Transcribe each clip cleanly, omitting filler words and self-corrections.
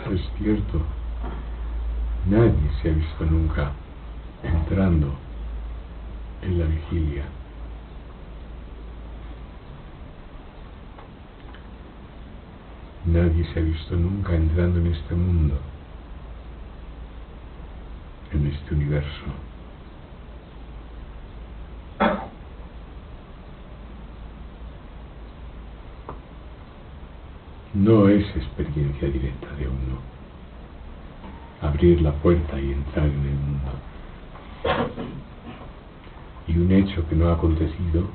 Es cierto, nadie se ha visto nunca entrando en la vigilia. Nadie se ha visto nunca entrando en este mundo, en este universo. No es experiencia directa de uno abrir la puerta y entrar en el mundo. Y un hecho que no ha acontecido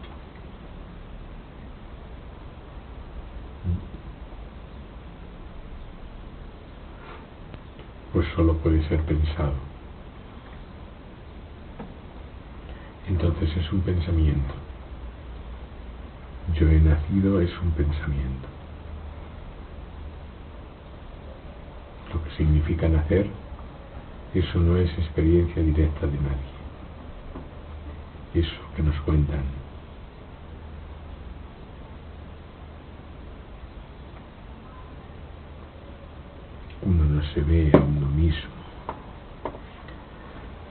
pues solo puede ser pensado. Entonces es un pensamiento. Yo he nacido es un pensamiento. Lo que significa nacer, eso no es experiencia directa de nadie. Eso que nos cuentan. Uno no se ve a uno mismo.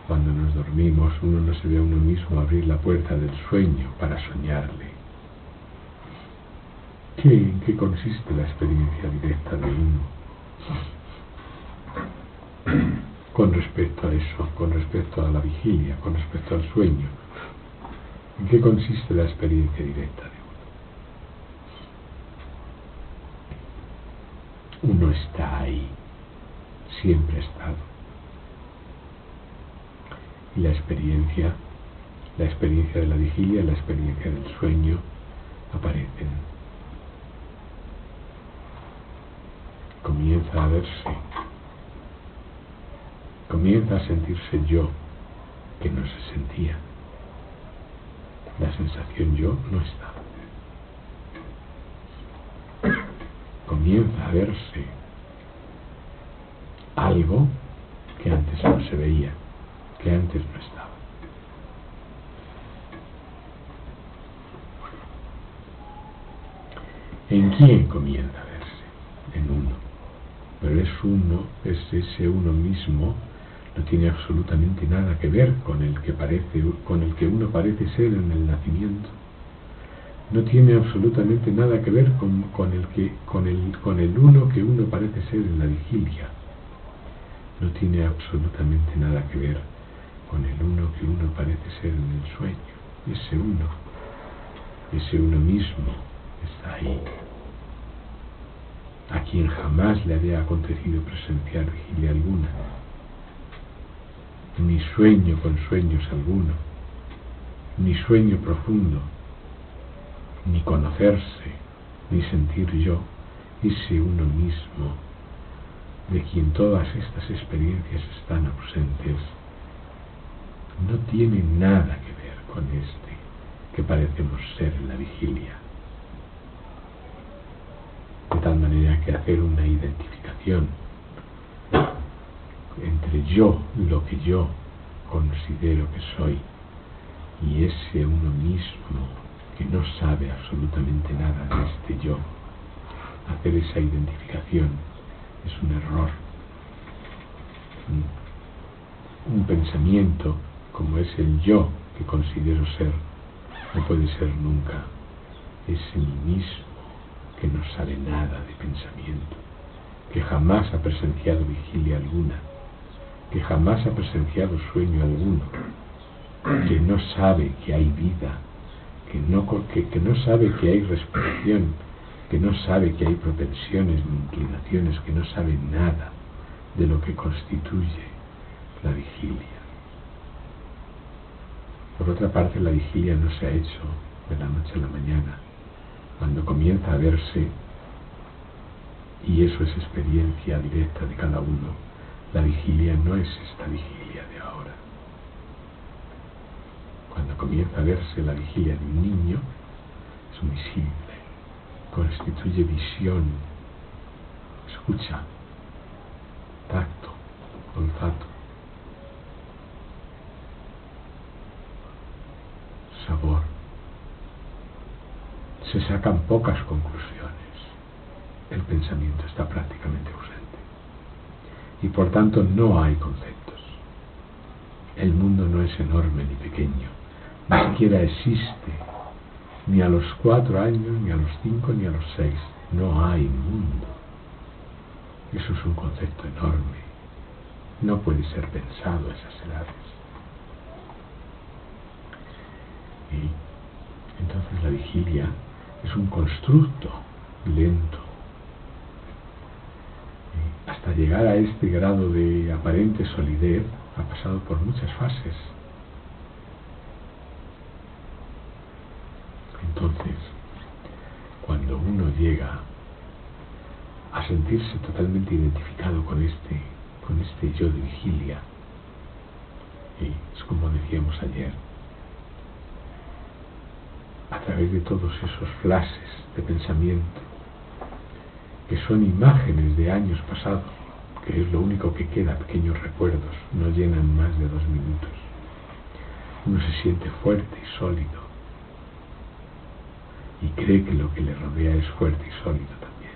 Cuando nos dormimos, uno no se ve a uno mismo abrir la puerta del sueño para soñarle. ¿En qué consiste la experiencia directa de uno? Con respecto a eso, con respecto a la vigilia, con respecto al sueño, ¿en qué consiste la experiencia directa de uno? Uno está ahí, siempre ha estado. Y la experiencia de la vigilia, la experiencia del sueño, aparecen. Comienza a verse. Comienza a sentirse yo, que no se sentía. La sensación yo no estaba. Comienza a verse algo que antes no se veía, que antes no estaba. ¿En quién comienza a verse? En uno. Pero es uno, es ese uno mismo. No tiene absolutamente nada que ver con el que uno parece ser en el nacimiento. No tiene absolutamente nada que ver con el uno que uno parece ser en la vigilia. No tiene absolutamente nada que ver con el uno que uno parece ser en el sueño. Ese uno mismo está ahí. A quien jamás le había acontecido presenciar vigilia alguna, ni sueño con sueños alguno, ni sueño profundo, ni conocerse, ni sentir yo, ese uno mismo, de quien todas estas experiencias están ausentes, no tiene nada que ver con este que parecemos ser en la vigilia. De tal manera que hacer una identificación entre yo, lo que yo considero que soy, y ese uno mismo que no sabe absolutamente nada de este yo, hacer esa identificación es un error. Un pensamiento como es el yo que considero ser no puede ser nunca ese mí mismo que no sabe nada de pensamiento, que jamás ha presenciado vigilia alguna, que jamás ha presenciado sueño alguno, que no sabe que hay vida, que no sabe que hay respiración, que no sabe que hay propensiones ni inclinaciones, que no sabe nada de lo que constituye la vigilia. Por otra parte, la vigilia no se ha hecho de la noche a la mañana. Cuando comienza a verse, y eso es experiencia directa de cada uno, la vigilia no es esta vigilia de ahora. Cuando comienza a verse la vigilia de un niño, es muy simple, constituye visión, escucha, tacto, olfato, sabor. Se sacan pocas conclusiones. El pensamiento está prácticamente ausente. y por tanto no hay conceptos. El mundo no es enorme ni pequeño, ni siquiera existe, ni a los 4 años, ni a los 5, ni a los 6. No hay mundo. Eso es un concepto enorme. No puede ser pensado a esas edades. Y entonces la vigilia es un constructo lento. Y hasta llegar a este grado de aparente solidez ha pasado por muchas fases. Entonces, cuando uno llega a sentirse totalmente identificado con este yo de vigilia, y es como decíamos ayer, a través de todos esos flashes de pensamiento que son imágenes de años pasados, que es lo único que queda, pequeños recuerdos, no llenan más de 2 minutos, uno se siente fuerte y sólido y cree que lo que le rodea es fuerte y sólido también,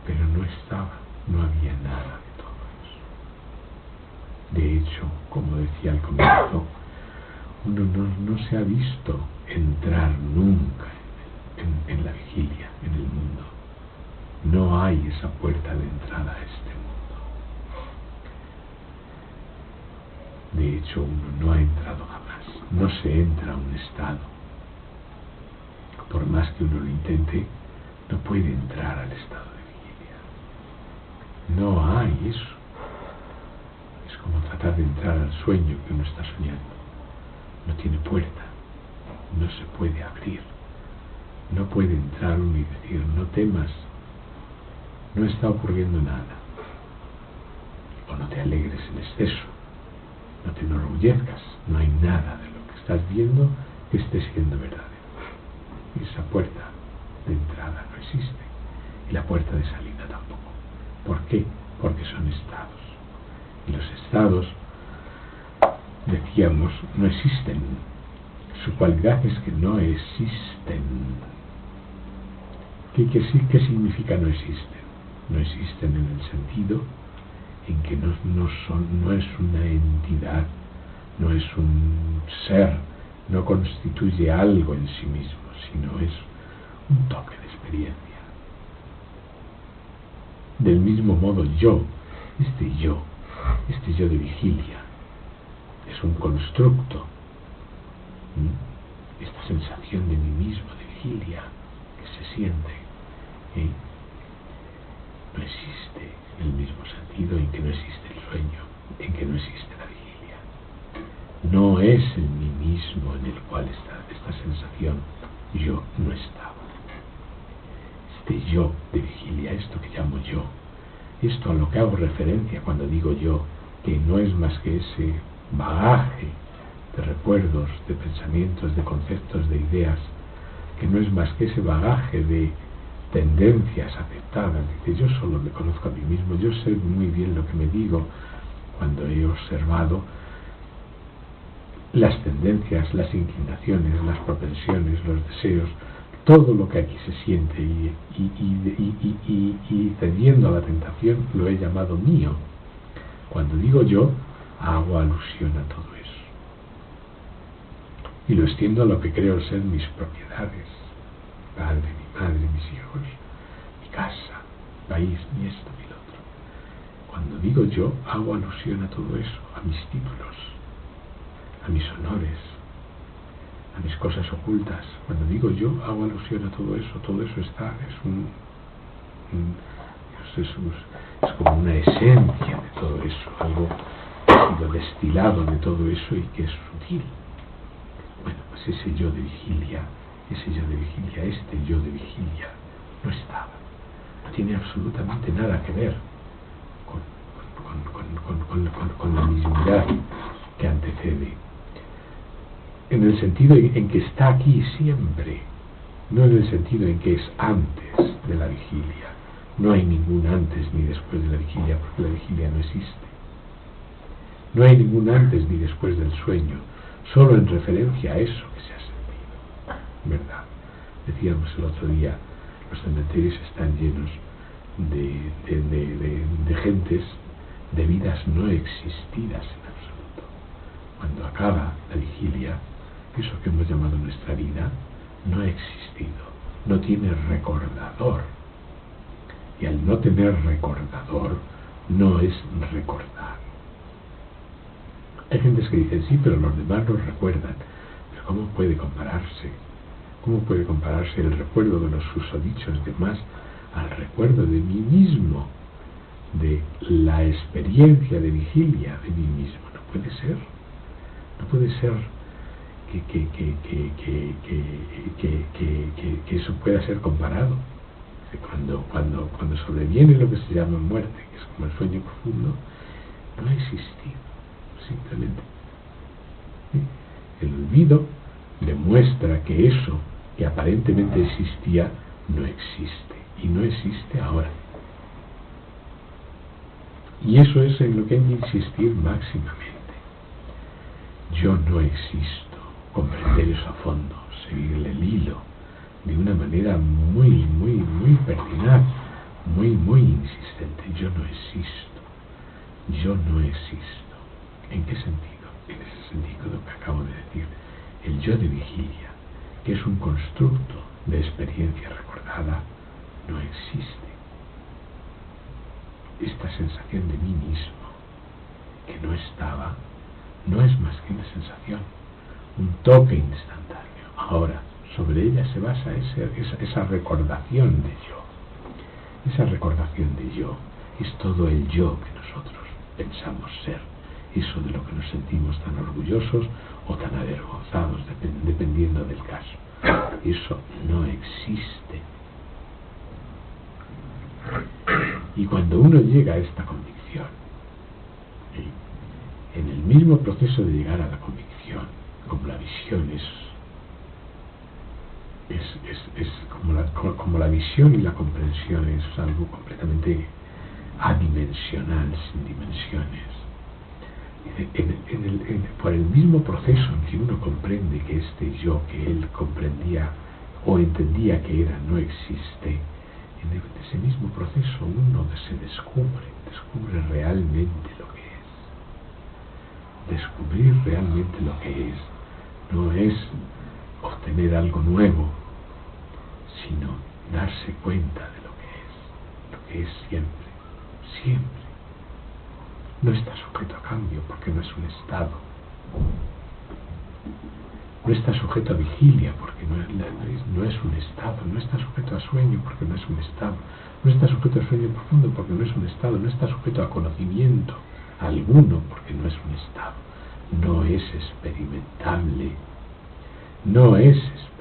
pero no estaba, no había nada de todo eso. De hecho, como decía al comienzo, uno no se ha visto entrar nunca en la vigilia, en el mundo. No hay esa puerta de entrada a este mundo. De hecho, uno no ha entrado jamás. No se entra a un estado. Por más que uno lo intente, no puede entrar al estado de vigilia. No hay eso. Es como tratar de entrar al sueño que uno está soñando. No tiene puerta, no se puede abrir, no puede entrar uno y decir, no temas, no está ocurriendo nada. O no te alegres en exceso, no te enorgullezcas, no hay nada de lo que estás viendo que esté siendo verdadero. Y esa puerta de entrada no existe, y la puerta de salida tampoco. ¿Por qué? Porque son estados. Y los estados, decíamos, no existen. Su cualidad es que no existen. ¿Qué significa no existen? No existen en el sentido en que no es una entidad, no es un ser, no constituye algo en sí mismo, sino es un toque de experiencia. Del mismo modo este yo de vigilia, es un constructo. Esta sensación de mí mismo, de vigilia, que se siente, no existe en el mismo sentido en que no existe el sueño, en que no existe la vigilia. No es el mí mismo en el cual está esta sensación. Yo no estaba. Este yo de vigilia, esto que llamo yo, esto a lo que hago referencia cuando digo yo, que no es más que ese bagaje de recuerdos, de pensamientos, de conceptos, de ideas, que no es más que ese bagaje de tendencias aceptadas, de que yo solo me conozco a mí mismo, yo sé muy bien lo que me digo cuando he observado las tendencias, las inclinaciones, las propensiones, los deseos, todo lo que aquí se siente y cediendo a la tentación lo he llamado mío. Cuando digo yo, hago alusión a todo eso. Y lo extiendo a lo que creo ser mis propiedades, mi padre, mi madre, mis hijos, mi casa, mi país, mi esto, mi lo otro. Cuando digo yo, hago alusión a todo eso, a mis títulos, a mis honores, a mis cosas ocultas. Cuando digo yo, hago alusión a todo eso está, es como una esencia de todo eso, algo que ha sido destilado de todo eso y que es sutil. Bueno, pues ese yo de vigilia, este yo de vigilia, no estaba. No tiene absolutamente nada que ver con la mismidad que antecede. En el sentido en que está aquí siempre, no en el sentido en que es antes de la vigilia. No hay ningún antes ni después de la vigilia, porque la vigilia no existe. No hay ningún antes ni después del sueño, solo en referencia a eso que se ha sentido. ¿Verdad? Decíamos el otro día, los cementerios están llenos de gentes, de vidas no existidas en absoluto. Cuando acaba la vigilia, eso que hemos llamado nuestra vida no ha existido, no tiene recordador. Y al no tener recordador, no es recordar. Hay gentes que dicen, sí, pero los demás los recuerdan. Pero ¿cómo puede compararse? ¿Cómo puede compararse el recuerdo de los susodichos demás al recuerdo de mí mismo, de la experiencia de vigilia de mí mismo? No puede ser. No puede ser que eso pueda ser comparado. Cuando sobreviene lo que se llama muerte, que es como el sueño profundo, no ha existido, simplemente. El olvido demuestra que eso que aparentemente existía no existe, y no existe ahora. Y eso es en lo que hay que insistir máximamente. Yo no existo. Comprender eso a fondo, seguirle el hilo de una manera muy pertinaz, muy insistente. Yo no existo. Yo no existo. ¿En qué sentido? En ese sentido que acabo de decir. El yo de vigilia, que es un constructo de experiencia recordada, no existe. Esta sensación de mí mismo, que no estaba, no es más que una sensación, un toque instantáneo. Ahora, sobre ella se basa esa recordación de yo. Esa recordación de yo es todo el yo que nosotros pensamos ser. Eso de lo que nos sentimos tan orgullosos o tan avergonzados, dependiendo del caso. Eso no existe. Y cuando uno llega a esta convicción, en el mismo proceso de llegar a la convicción, como la visión es como la visión y la comprensión es algo completamente adimensional, sin dimensiones. Por el mismo proceso en que uno comprende que este yo que él comprendía o entendía que era no existe, en ese mismo proceso uno se descubre realmente lo que es. Descubrir realmente lo que es no es obtener algo nuevo, sino darse cuenta de lo que es siempre, siempre. No está sujeto a cambio porque no es un estado. No está sujeto a vigilia porque no es un estado. No está sujeto a sueño porque no es un estado. No está sujeto a sueño profundo porque no es un estado. No está sujeto a conocimiento alguno porque no es un estado. No es experimentable. No es experiencia.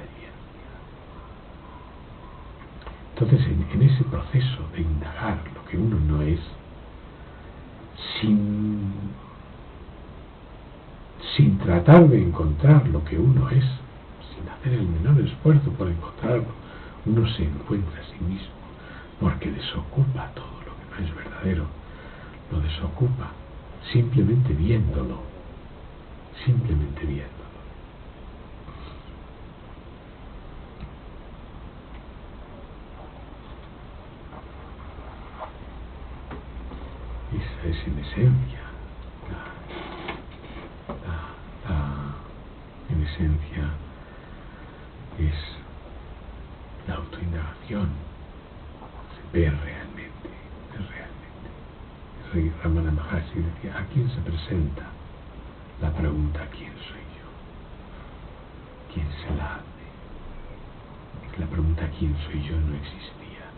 Entonces, en ese proceso de indagar lo que uno no es, sin tratar de encontrar lo que uno es, sin hacer el menor esfuerzo por encontrarlo, uno se encuentra a sí mismo, porque desocupa todo lo que no es verdadero, lo desocupa simplemente viéndolo, simplemente viéndolo. Esa es en esencia en esencia es la autoindagación. Se ve realmente, es realmente. Sri Ramana Maharshi decía, ¿a quién se presenta la pregunta ¿quién soy yo? ¿Quién se la hace? La pregunta ¿quién soy yo? No existía.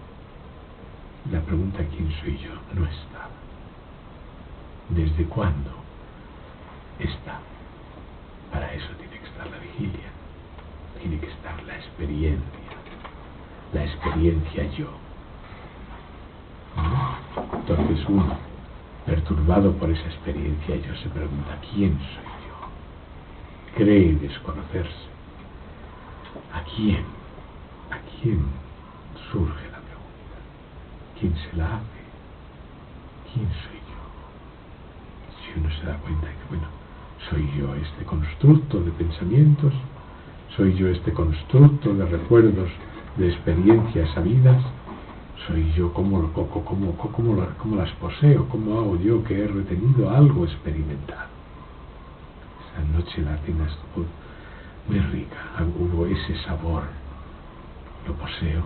La pregunta ¿quién soy yo? No estaba. ¿Desde cuándo está? Para eso tiene que estar la vigilia, tiene que estar la experiencia yo. Entonces uno, perturbado por esa experiencia yo, se pregunta ¿quién soy yo? Cree desconocerse. ¿A quién surge la pregunta? ¿Quién se la hace? ¿Quién soy yo? Si uno se da cuenta de que, bueno, soy yo este constructo de pensamientos, soy yo este constructo de recuerdos, de experiencias sabidas, Soy yo, cómo las poseo, cómo hago yo que he retenido algo experimentado. Esa noche la cena estuvo muy rica, hubo ese sabor. Lo poseo,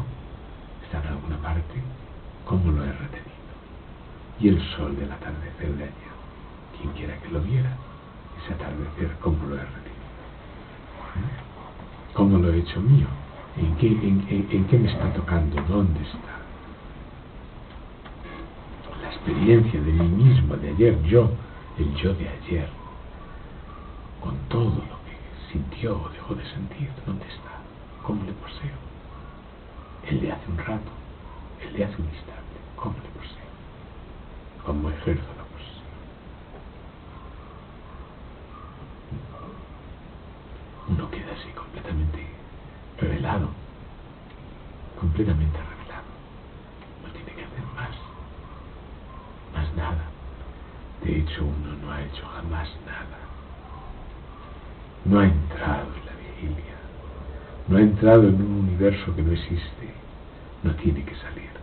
está en alguna parte, cómo lo he retenido. Y el sol del atardecer de ayer, quien quiera que lo viera, ese atardecer, cómo lo he retenido. ¿Cómo lo he hecho mío? ¿En qué me está tocando? ¿Dónde está? La experiencia de mí mismo, de ayer, el yo de ayer, con todo lo que sintió o dejó de sentir, ¿dónde está? ¿Cómo le poseo? El de hace un rato, el de hace un instante, ¿cómo le poseo? ¿Cómo ejerzo la posesión? Uno queda así completamente revelado, completamente revelado. No tiene que hacer más nada. De hecho, uno no ha hecho jamás nada. No ha entrado en la vigilia, no ha entrado en un universo que no existe, no tiene que salir de él.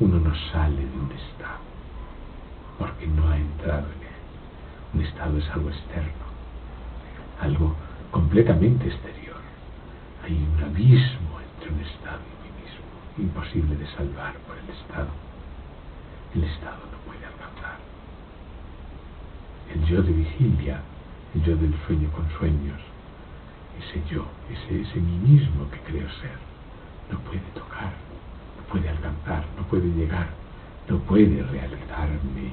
Uno no sale de un estado, porque no ha entrado en él. Un estado es algo externo, algo completamente exterior. Hay un abismo entre un estado y mí mismo, imposible de salvar por el estado. El estado no puede alcanzar. El yo de vigilia, el yo del sueño con sueños, ese yo, ese mí mismo que creo ser, no puede tocar, no puede alcanzar, no puede llegar, no puede realizarme.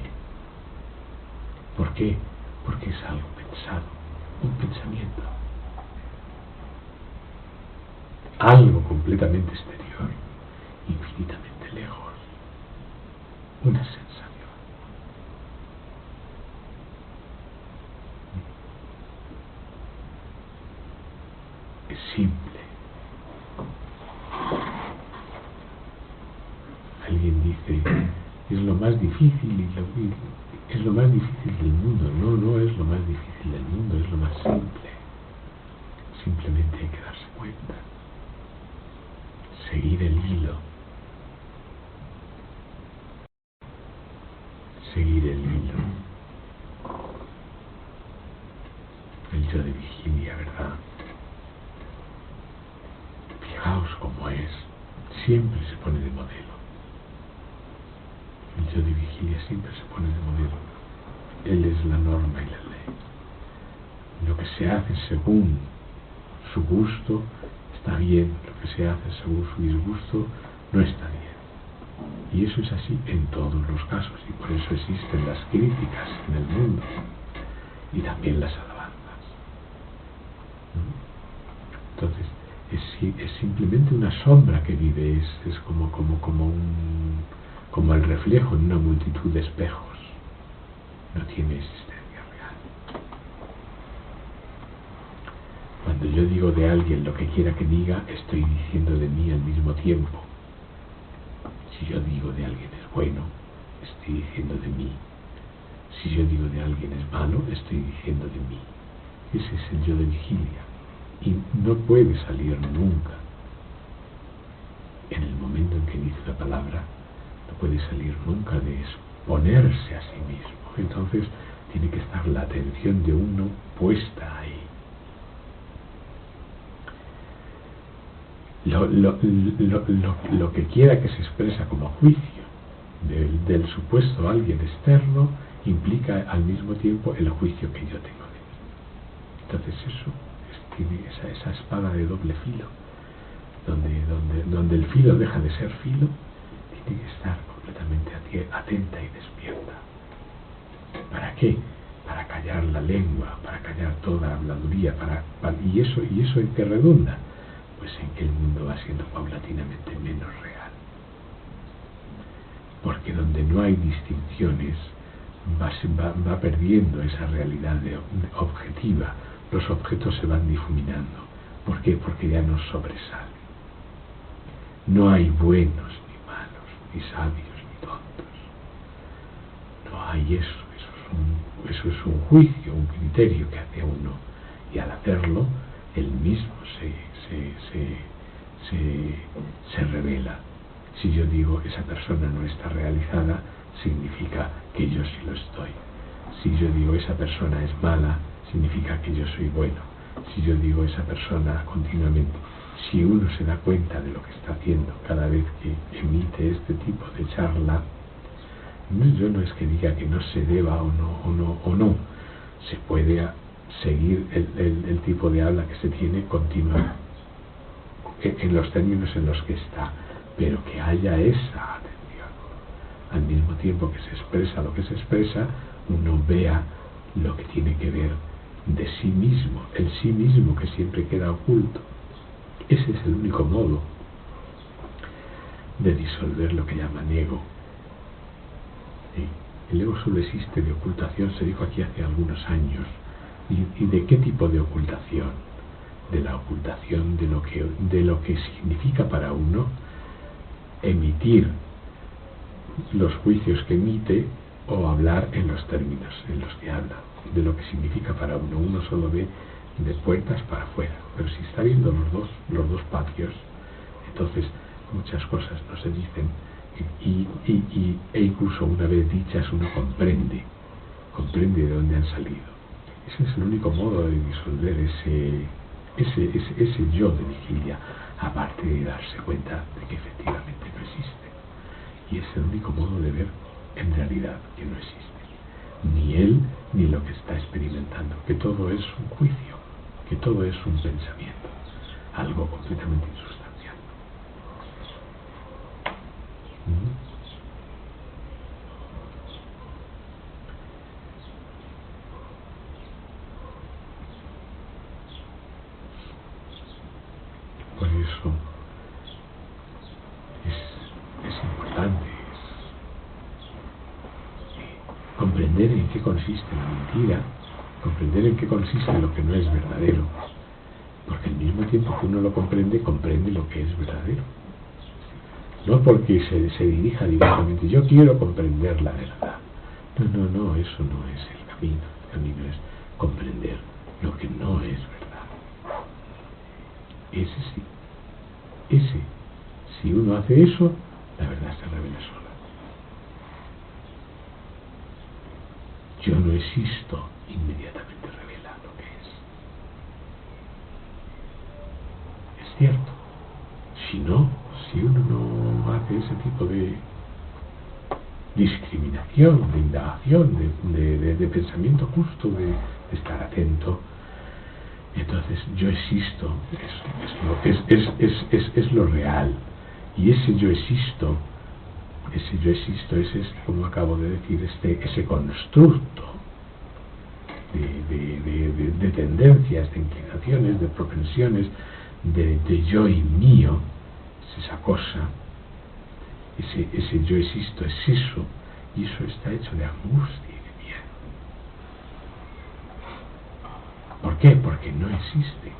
¿Por qué? Porque es algo pensado, un pensamiento, algo completamente exterior, infinitamente lejos, una sensación. Es simple. Alguien dice, es lo más difícil es lo más difícil del mundo. No es lo más difícil del mundo, es lo más simple. Simplemente hay que darse cuenta. Seguir el hilo. Seguir el hilo. El yo de vigilia, ¿verdad? Fijaos cómo es. Siempre se pone de modelo. El yo de vigilia siempre se pone de modelo. Él es la norma y la ley. Lo que se hace según su gusto está bien, lo que se hace según su disgusto no está bien. Y eso es así en todos los casos, y por eso existen las críticas en el mundo y también las alabanzas. Entonces, es simplemente una sombra que vive, es como el reflejo en una multitud de espejos. No tiene existencia real. Cuando yo digo de alguien lo que quiera que diga, estoy diciendo de mí al mismo tiempo. Si yo digo de alguien es bueno, estoy diciendo de mí. Si yo digo de alguien es malo, estoy diciendo de mí. Ese es el yo de vigilia. Y no puede salir nunca. En el momento en que dice la palabra, no puede salir nunca de eso, ponerse a sí mismo. Entonces tiene que estar la atención de uno puesta ahí. Lo que quiera que se expresa como juicio del supuesto alguien externo implica al mismo tiempo el juicio que yo tengo de mí. Entonces eso tiene esa espada de doble filo, donde el filo deja de ser filo, tiene que estar completamente atenta y despierta. ¿Para qué? Para callar la lengua, para callar toda habladuría, ¿y eso en qué redunda? Pues en que el mundo va siendo paulatinamente menos real. Porque donde no hay distinciones, va perdiendo esa realidad objetiva. Los objetos se van difuminando. ¿Por qué? Porque ya no sobresalen. No hay buenos ni malos, ni sabios ni tontos. No hay eso. Eso es un juicio, un criterio que hace uno. Y al hacerlo, él mismo se revela Si yo digo esa persona no está realizada, significa que yo sí lo estoy. Si yo digo esa persona es mala, significa que yo soy bueno. Si yo digo esa persona continuamente, si uno se da cuenta de lo que está haciendo cada vez que emite este tipo de charla, yo no es que diga que no se deba o no. Se puede seguir el tipo de habla que se tiene continua en los términos en los que está, pero que haya esa atención. Al mismo tiempo que se expresa lo que se expresa, uno vea lo que tiene que ver de sí mismo, el sí mismo que siempre queda oculto. Ese es el único modo de disolver lo que llaman ego. El ego solo existe de ocultación, se dijo aquí hace algunos años. ¿Y de qué tipo de ocultación? De la ocultación de lo que significa para uno emitir los juicios que emite o hablar en los términos en los que habla, de lo que significa para uno. Uno solo ve de puertas para afuera, pero si está viendo los dos patios, entonces muchas cosas no se dicen e incluso una vez dichas uno comprende de dónde han salido. Ese es el único modo de disolver ese yo de vigilia, aparte de darse cuenta de que efectivamente no existe. Y es el único modo de ver en realidad que no existe ni él ni lo que está experimentando, que todo es un juicio, que todo es un pensamiento, algo completamente insustancial. Por eso es importante comprender en qué consiste la mentira, comprender en qué consiste lo que no es verdadero, porque al mismo tiempo que uno lo comprende lo que es verdadero. No porque se dirija directamente, yo quiero comprender la verdad. No, eso no es el camino. El camino es comprender lo que no es verdad. Si uno hace eso, la verdad se revela sola. Yo no existo, inmediatamente revela lo que es. Es cierto. Si uno no hace ese tipo de discriminación, de indagación, de pensamiento justo, de estar atento, entonces yo existo, es lo real. Y ese yo existo, es como acabo de decir, ese constructo de tendencias, de inclinaciones, de propensiones, de yo y mío, es esa cosa, ese yo existo, es eso, y eso está hecho de angustia y de miedo. ¿Por qué? Porque no existe.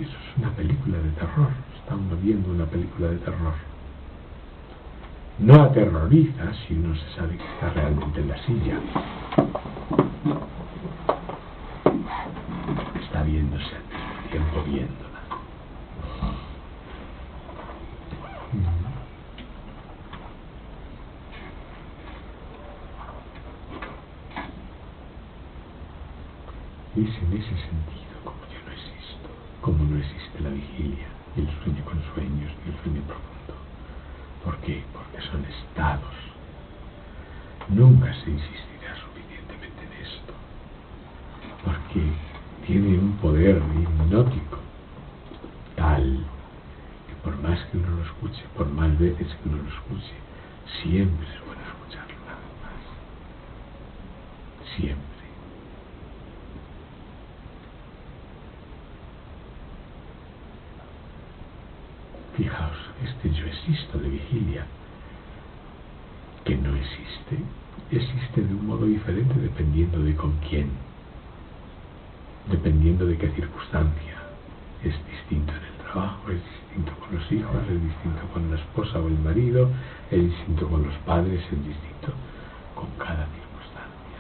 Eso es una película de terror. Estamos viendo una película de terror. No aterroriza si uno se sabe que está realmente en la silla. Está viéndose al mismo tiempo viéndola. Es en ese sentido como yo no existo, como no existe la vigilia, el sueño con sueños y el sueño profundo. ¿Por qué? Porque son estados. Nunca se insistirá suficientemente en esto, porque tiene un poder hipnótico tal que por más que uno lo escuche, por más veces que uno lo escuche, siempre es bueno escucharlo una vez más. Siempre. Fijaos, este yo existo de vigilia, que no existe de un modo diferente dependiendo de con quién, dependiendo de qué circunstancia. Es distinto en el trabajo, es distinto con los hijos, es distinto con la esposa o el marido, es distinto con los padres, es distinto con cada circunstancia.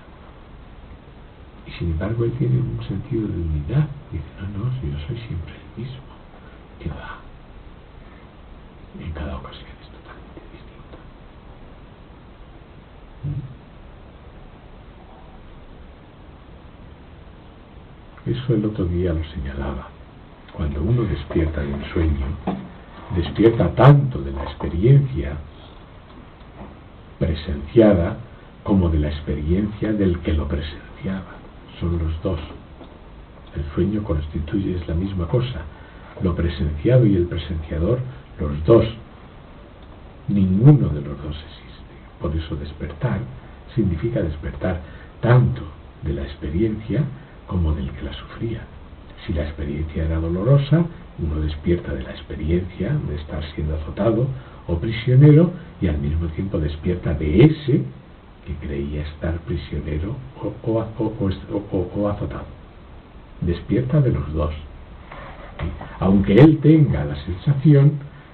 Y sin embargo él tiene un sentido de unidad. Dice, no, yo soy siempre el mismo. Eso el otro día lo señalaba. Cuando uno despierta de un sueño, despierta tanto de la experiencia presenciada como de la experiencia del que lo presenciaba. Son los dos. El sueño constituye, es la misma cosa. Lo presenciado y el presenciador, los dos. Ninguno de los dos existe. Por eso despertar significa despertar tanto de la experiencia como del que la sufría. Si la experiencia era dolorosa, uno despierta de la experiencia de estar siendo azotado o prisionero y al mismo tiempo despierta de ese que creía estar prisionero o azotado. Despierta de los dos. ¿Sí? Aunque él tenga la sensación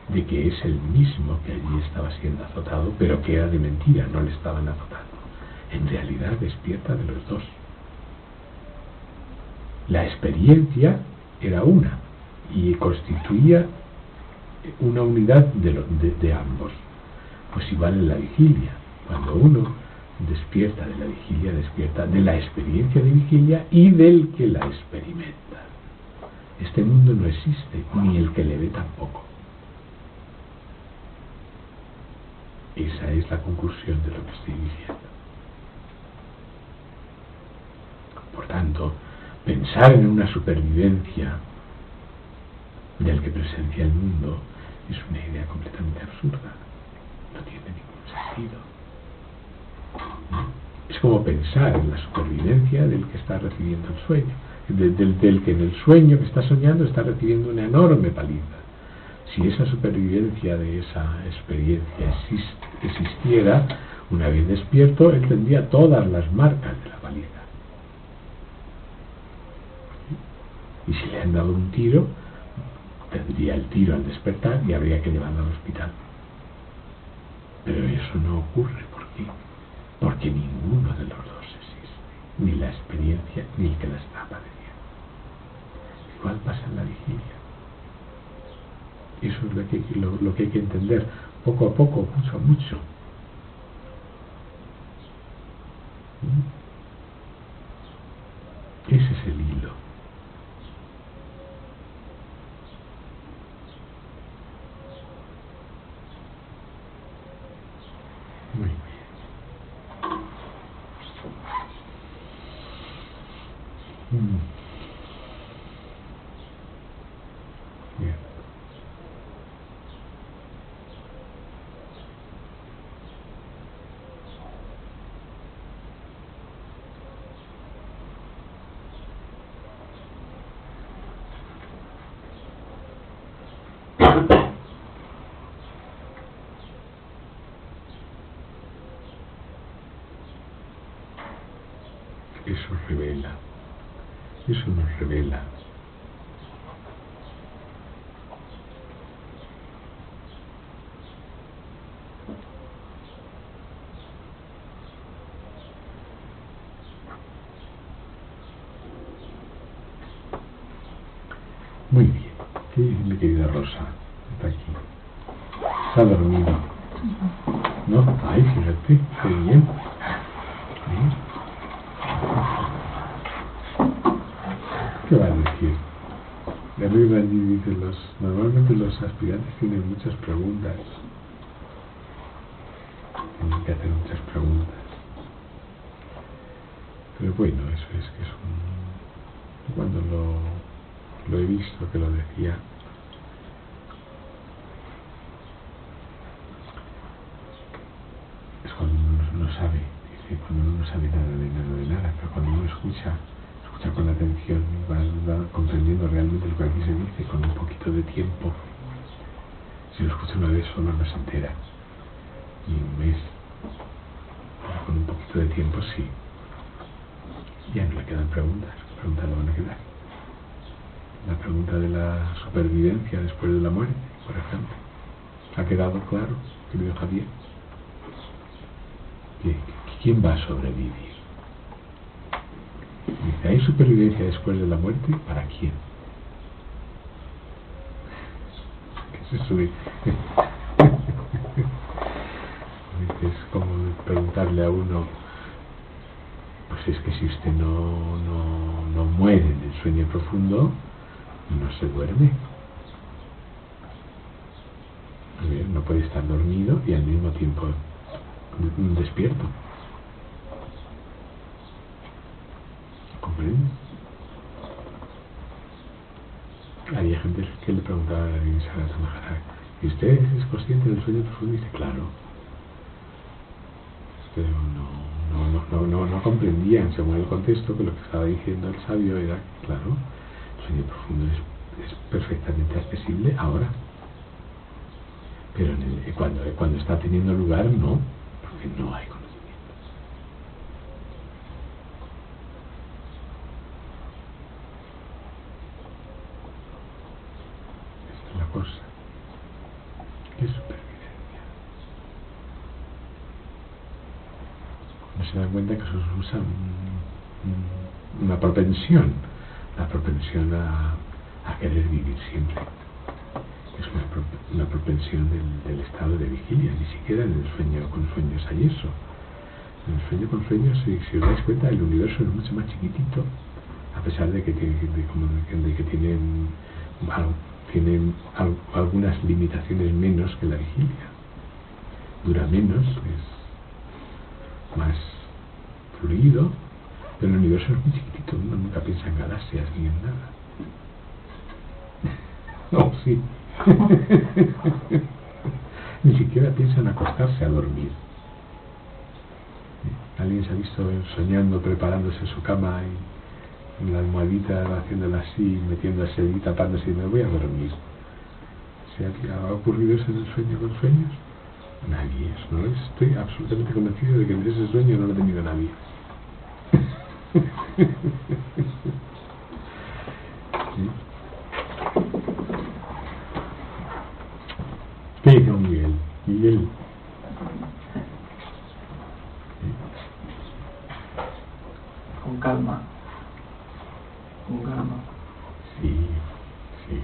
de que es el mismo que allí estaba siendo azotado, pero que era de mentira, no le estaban azotando. En realidad despierta de los dos. La experiencia era una y constituía una unidad de ambos. Pues igual en la vigilia. Cuando uno despierta de la vigilia, despierta de la experiencia de vigilia y del que la experimenta. Este mundo no existe, ni el que le ve tampoco. Esa es la conclusión de lo que estoy diciendo. Por tanto, pensar en una supervivencia del que presencia el mundo es una idea completamente absurda. No tiene ningún sentido. Es como pensar en la supervivencia del que está recibiendo el sueño, del que en el sueño que está soñando está recibiendo una enorme paliza. Si esa supervivencia de esa experiencia existiera, una vez despierto, él tendría todas las marcas de la paliza. Y si le han dado un tiro, tendría el tiro al despertar y habría que llevarlo al hospital. Pero eso no ocurre. ¿Por qué? Porque ninguno de los dos existe. Ni la experiencia ni el que la está padeciendo. Igual pasa en la vigilia. Eso es lo que hay que entender poco a poco, mucho a mucho. Ese es el hilo. Muy bien. Bien. Eso nos revela muy bien. ¿Qué dice mi querida Rosa? Está aquí. ¿Se ha dormido? ¿No? Ay, fíjate, qué bien. ¿Qué va a decir? De arriba allí dice, normalmente los aspirantes tienen muchas preguntas. Tienen que hacer muchas preguntas. Pero bueno, eso es que es un... Cuando lo he visto que lo decía, es cuando uno no sabe, dice, cuando uno no sabe nada de nada, pero cuando uno escucha con atención y va comprendiendo realmente lo que aquí se dice con un poquito de tiempo. Si lo escucha una vez solo no se entera, y un mes, pero con un poquito de tiempo sí. Ya no le quedan preguntas le van a quedar. La pregunta de la supervivencia después de la muerte, por ejemplo, ¿ha quedado claro, querido Javier? ¿Quién va a sobrevivir? Dice, ¿hay supervivencia después de la muerte? ¿Para quién? ¿Qué es eso de...? Es como a uno, pues es que si usted no muere en el sueño profundo no se duerme. A ver, no puede estar dormido y al mismo tiempo despierto. ¿Comprende? Había gente que le preguntaba a Nisargadatta Maharaj, ¿y usted es consciente del sueño profundo? Y dice, claro. Pero no comprendían, según el contexto, que lo que estaba diciendo el sabio era, claro, el sueño profundo es perfectamente accesible ahora. Pero cuando está teniendo lugar, no, porque no hay conocimiento. Esta es la cosa. ¿Qué es supervivencia? No se dan cuenta que eso usa una propensión, la propensión a querer vivir siempre. Es una propensión del estado de vigilia, ni siquiera en el sueño con sueños hay eso. En el sueño con sueños, si os dais cuenta, el universo es mucho más chiquitito, a pesar de que tienen algunas limitaciones menos que la vigilia. Dura menos, es más fluido, pero el universo es muy chiquitito, uno nunca piensa en galaxias ni en nada. No, sí. Ni siquiera piensa en acostarse a dormir. Alguien se ha visto soñando, preparándose en su cama y en la almohadita, haciéndola así, metiéndose y tapándose y me voy a dormir. ¿Se ha ocurrido eso en el sueño con sueños? Nadie. ¿No? Estoy absolutamente convencido de que en ese sueño no lo ha tenido nadie. ¿Sí? ¿Qué dice Miguel? Miguel. Con calma. Con calma. Sí, sí.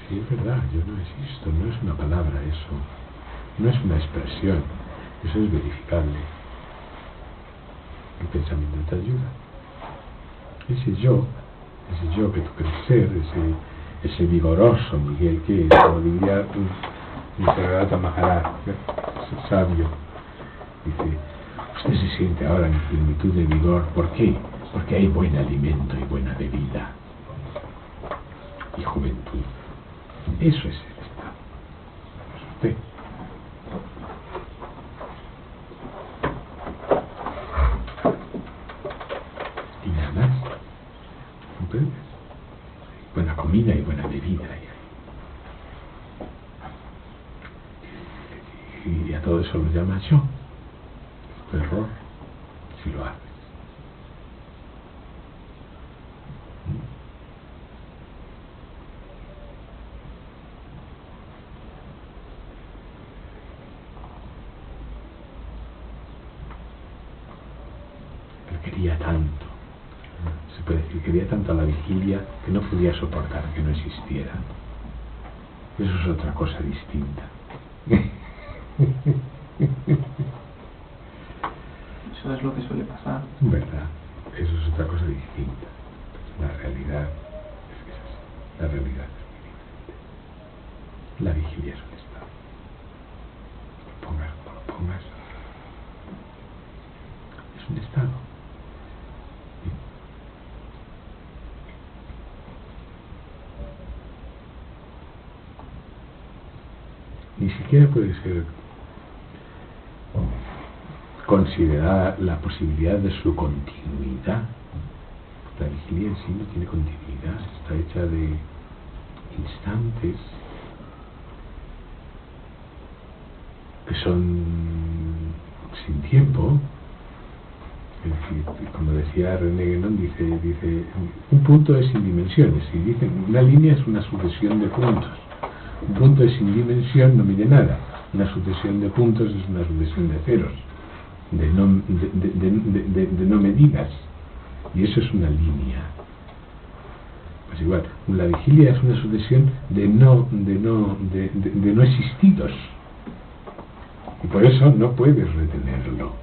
Sí, es verdad, yo no existo, no es una palabra eso, no es una expresión, eso es verificable. El pensamiento te ayuda. Ese yo que tú crees ser, ese vigoroso Miguel, que es, como diría Nisargadatta Maharaj, ese sabio, dice, usted se siente ahora en plenitud de vigor. ¿Por qué? Porque hay buen alimento y buena bebida y juventud. Eso es el estado. Es usted. Y nada más. ¿Comprendes? Buena comida y buena bebida. Y a todo eso lo llamas yo. Es tu error si lo haces. Él quería tanto. Se puede decir, quería tanto a la vigilia que no podía soportar que no existiera. Eso es otra cosa distinta. Eso es lo que suele pasar. ¿Verdad? Eso es otra cosa distinta. La realidad es que es así. La realidad es muy diferente. La vigilia es un estado. Lo pongas como lo pongas. Es un estado. Ni siquiera puede ser considerada la posibilidad de su continuidad. La vigilia en sí no tiene continuidad, está hecha de instantes que son sin tiempo. Es decir, como decía René Guénon, dice un punto es sin dimensiones, y dicen una línea es una sucesión de puntos. Un punto es sin dimensión, no mide nada. Una sucesión de puntos es una sucesión de ceros, de no medidas. Y eso es una línea. Pues igual, la vigilia es una sucesión de no existidos. Y por eso no puedes retenerlo.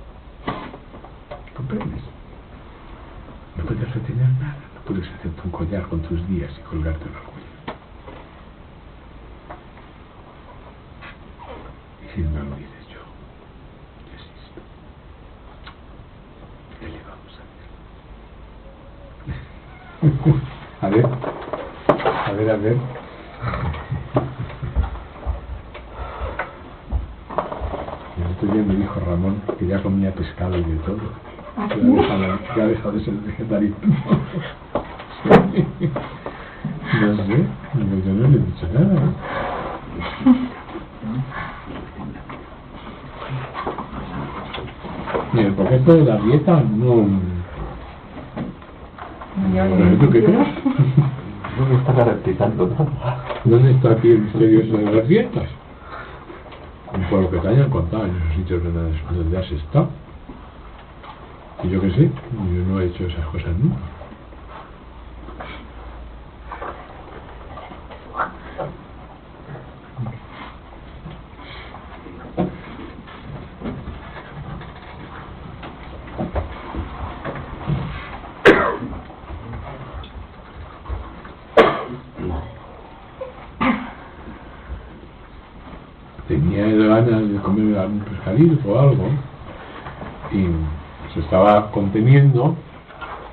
collar con tus días y colgártelo al cuello. Y si no lo dices yo existo. ¿Qué le vamos a hacer? A ver. El otro día me dijo Ramón que ya comía pescado y de todo. Ya ha dejado de ser vegetariano. No sé, yo no le he dicho nada. Mira, porque esto de la dieta no... ¿Tú qué crees? No me está garantizando nada. ¿Dónde está aquí el misterio de las dietas? Por lo que te hayan contado en esos sitios donde has estado. Y yo qué sé, yo no he hecho esas cosas nunca. Tenía ganas de comer algún pescadito o algo y se estaba conteniendo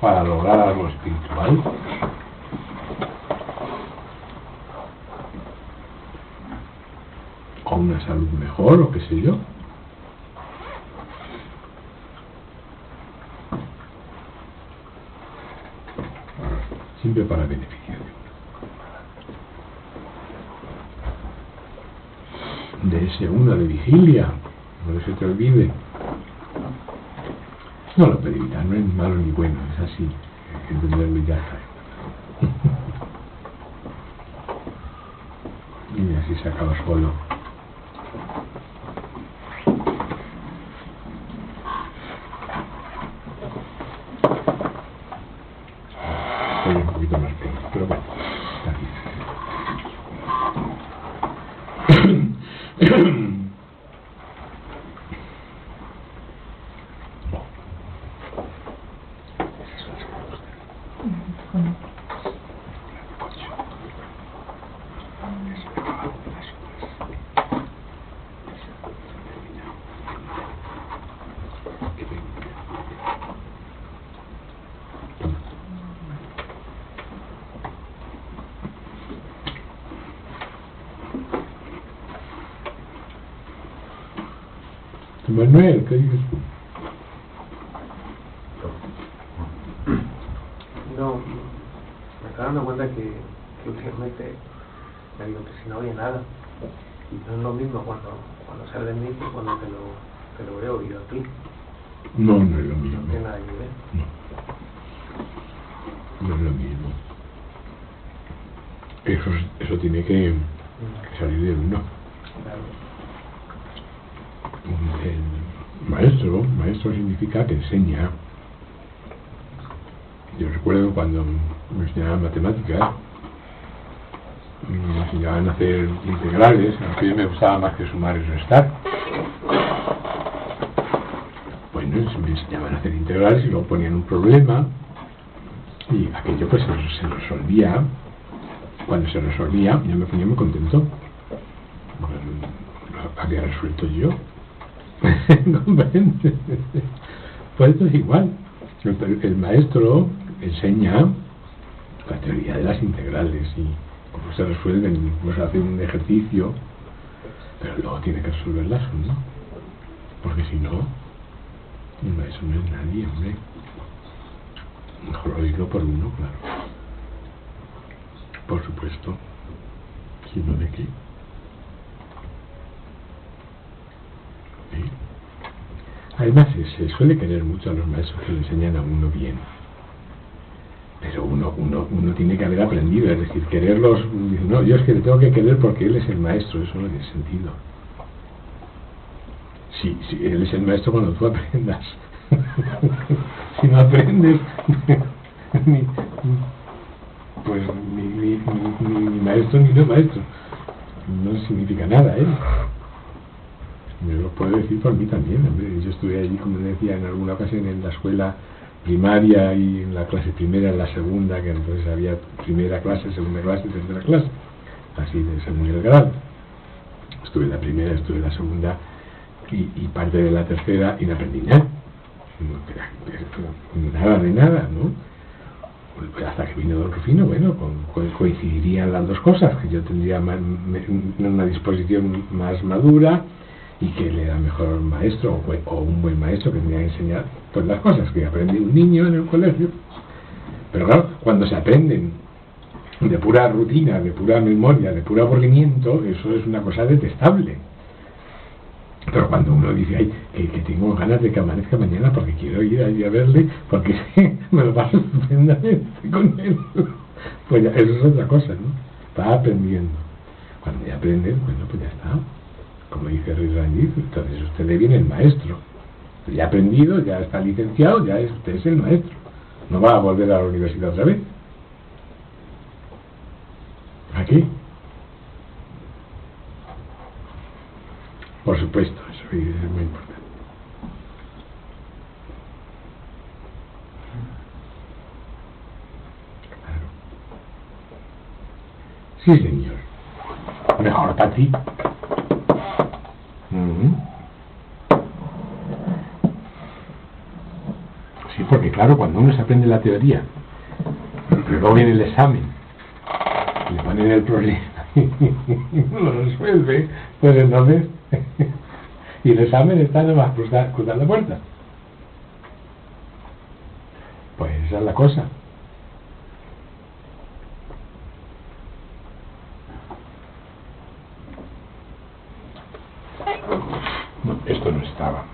para lograr algo espiritual. O una salud mejor, o qué sé yo. Siempre para beneficio de ese una de vigilia, no se te olvide. No lo pedirá, no es malo ni bueno, es así, hay que entenderlo y ya está. Y así se acaba solo. Estoy un poquito más pronto, pero bueno, está bien. Manuel, ¿qué dices tú? No, me acabo dando cuenta que últimamente me digo que si no oye nada. Y no es lo mismo cuando sale de mí que cuando te lo he oído a ti. No, no es lo mismo. No tiene nada que ver. No es lo mismo. Eso tiene que salir de uno. Claro. El maestro significa que enseña. Yo recuerdo cuando me enseñaban matemáticas, me enseñaban a hacer integrales, aunque a mí me gustaba más que sumar y restar. Bueno, me enseñaban a hacer integrales y luego ponían un problema y aquello pues se resolvía. Cuando se resolvía yo me ponía muy contento. Bueno, lo había resuelto yo. ¿Comprendes? Pues esto es igual. El maestro enseña la teoría de las integrales y cómo se resuelven, cómo se hace un ejercicio, pero luego tiene que resolverlas uno, porque si no, el maestro no es nadie, hombre. Mejor oírlo por uno, claro. Por supuesto. ¿Si no de qué? ¿Sí? Además, se suele querer mucho a los maestros que le enseñan a uno bien. Pero uno tiene que haber aprendido, es decir, quererlos. No, yo es que le tengo que querer porque él es el maestro, eso no tiene sentido. Sí, él es el maestro cuando tú aprendas. Si no aprendes, pues ni maestro ni no maestro. No significa nada, ¿eh? Yo lo puedo decir por mí también, hombre. Yo estuve allí, como decía en alguna ocasión, en la escuela primaria y en la clase primera, en la segunda, que entonces había primera clase, segunda clase, tercera clase, así de según el grado. Estuve en la primera, estuve en la segunda y parte de la tercera y no aprendí nada. Nada de nada, ¿no? Hasta que vino don Rufino, bueno, coincidirían las dos cosas, que yo tendría una disposición más madura y que él era mejor maestro o un buen maestro que tendría que enseñar pues las cosas que aprende un niño en el colegio. Pero claro, cuando se aprenden de pura rutina, de pura memoria, de puro aburrimiento, eso es una cosa detestable. Pero cuando uno dice, ay, que tengo ganas de que amanezca mañana porque quiero ir allí a verle, porque me lo paso estupendamente con él, pues ya, eso es otra cosa, ¿no? Va aprendiendo. Cuando ya aprende, bueno, pues ya está. Como dice Ruiz Rangiz, entonces usted le viene el maestro. Ya ha aprendido, ya está licenciado, ya usted es el maestro. No va a volver a la universidad otra vez. ¿Aquí? Por supuesto, eso es muy importante. Claro. Sí, señor. Mejor para ti. Sí, porque claro, cuando uno se aprende la teoría, luego viene el examen, le ponen el problema y no lo resuelve, pues entonces y el examen está nomás cruzar la puerta. Pues esa es la cosa. No, esto no estaba.